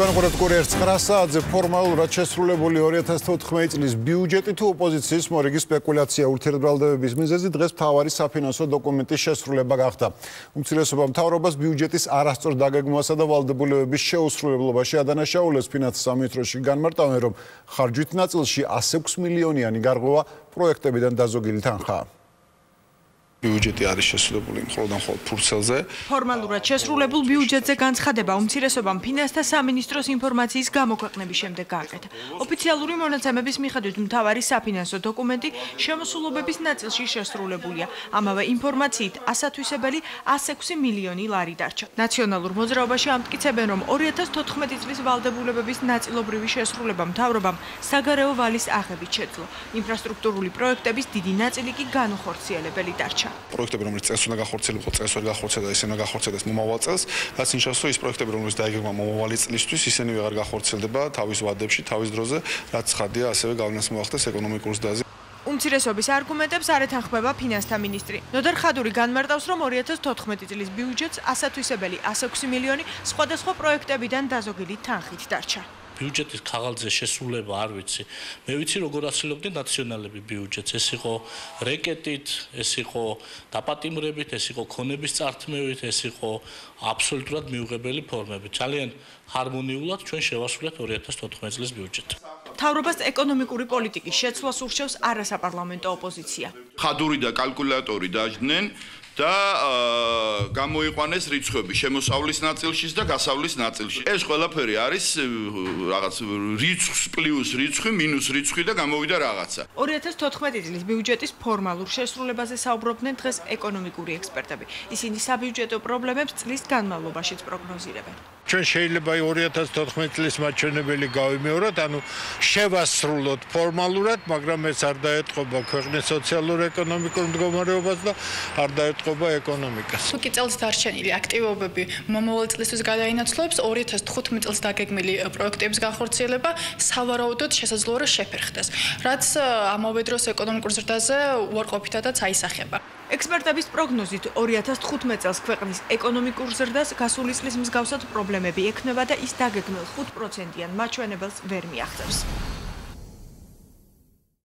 კონკრეტულად კურიერს 9 საათზე ფორმალურად შესრულებული 2014 წლის ბიუჯეტი თუ ოპოზიციის მორიგი სპეკულაცია ურთიერთბრალდებების მიზეზი დღეს მთავარი საფინანსო დოკუმენტის შესრულება გახდა. უმცირესობა მთავრობას ბიუჯეტის არასწორ დაგეგმვასა და ვალდებულებების შეუსრულებლობაში ადანაშაულებს ფინანსის სამინისტროში განმარტავენ, რომ ხარჯვით ნაწილში 106 მილიონიანი გარღვევა პროექტებიდან დაზოგილი თანხაა. ბიუჯეტი არის შესრულებული მხოლოდ ფურცელზე. ფორმალურად შესრულებულ ბიუჯეტზე განცხადება უმცირესობამ ფინანსთა სამინისტროს ინფორმაციის გამოქვეყნების შემდეგ გააკეთა. ოფიციალური მონაცემების მიხედვით მთავარი საფინანსო დოკუმენტი შემოსულობების ნაწილში შესრულებულია. ამავე ინფორმაციით ასათვისებელი 106 მილიონი ლარი დარჩა. ნაციონალურ მოძრაობაში ამტკიცებენ, რომ 2014 წლის ვალდებულებების ნაწილობრივი შესრულება მთავრობამ საგარეო ვალის აღებით შეძლო. ინფრასტრუქტურული პროექტების დიდი ნაწილი კი განუხორციელებელი დარჩა. პროექტები, რომელიც წელს უნდა გახორციელებულიყო, წელს ვერ გახორციელდა, ისინი უნდა გახორციელდეს მომავალ წელს, რაც ნიშნავს, რომ ის პროექტები, რომელიც დაიგეგმა მომავალი წლისთვის, ისინი ვეღარ გახორციელდება თავის ვადებში, თავის დროზე, რაც ცხადია, ასევე გავლენას მოახდენს ეკონომიკურ ზრდაზე. უმცირესობის არგუმენტებს არ ეთანხმება ფინანსთა მინისტრი. ნოდარ ხადური განმარტავს, რომ 2014 წლის ბიუჯეტს ასათვისებელი 106 მილიონი სხვადასხვა პროექტებიდან დაზოგილი თანხით დარჩა. ბიუჯეტის ქაღალდზე შესრულება არ ვიცი. მე ვიცი როგორ აცილობდნენ ნაციონალები ბიუჯეტს. ეს იყო რეკეტით, ეს იყო დაპატიმრებით, ეს იყო ქონების წართმევით, ეს იყო აბსოლუტურად მიუღებელი ფორმებით. ძალიან ჰარმონიულად ჩვენ შევასრულეთ 2014 წლის ბიუჯეტი. მთავრობას ეკონომიკური პოლიტიკის შეცვლას ურჩევს არასაპარლამენტო ოპოზიცია. ხადური და კალკულატორი დაждდნენ და გამოიყვანეს რიცხვები შემოსავლის ნაწილშიც და გასავლის ნაწილში. ეს ყველაფერი არის რაღაც რიცხვს პლუს რიცხვი მინუს რიცხვი და გამოვიდა რაღაცა. 2014 წლის ბიუჯეტის ფორმალურ შესრულებაზე საუბრობდნენ დღეს ეკონომიკური ექსპერტები. ისინი საბიუჯეტო პრობლემებს წლის განმავლობაშიც პროგნოზირებენ. ჩვენ შეიძლება 2014 წლის მაჩვენებელი გავიმეოროთ, ანუ შევასრულოთ ფორმალურად, მაგრამ ეს არ დაეთყობა ქვეყნის სოციალურ-ეკონომიკურ მდგომარეობას და არ დაეთყობა ეკონომიკას. თუ კი წელს დარჩენილი აქტივობები მომავალ წლისთვის გადაინაცვლებს 2015 წელს დაგეგმილი პროექტების განხორციელება სავარაუდოდ შესაძლოა რომ შეფერხდეს, რაც ამავე დროს ეკონომიკურ ზრდაზე უარყოფითადაც აისახება. ექსპერტების პროგნოზით 2015 წელს ქვეყნის ეკონომიკურ ზრდას გასული წლის მსგავსად პრობლემები ექნება და ის დაგეგმილ 5%-იან მაჩვენებელს ვერ მიაღწევს.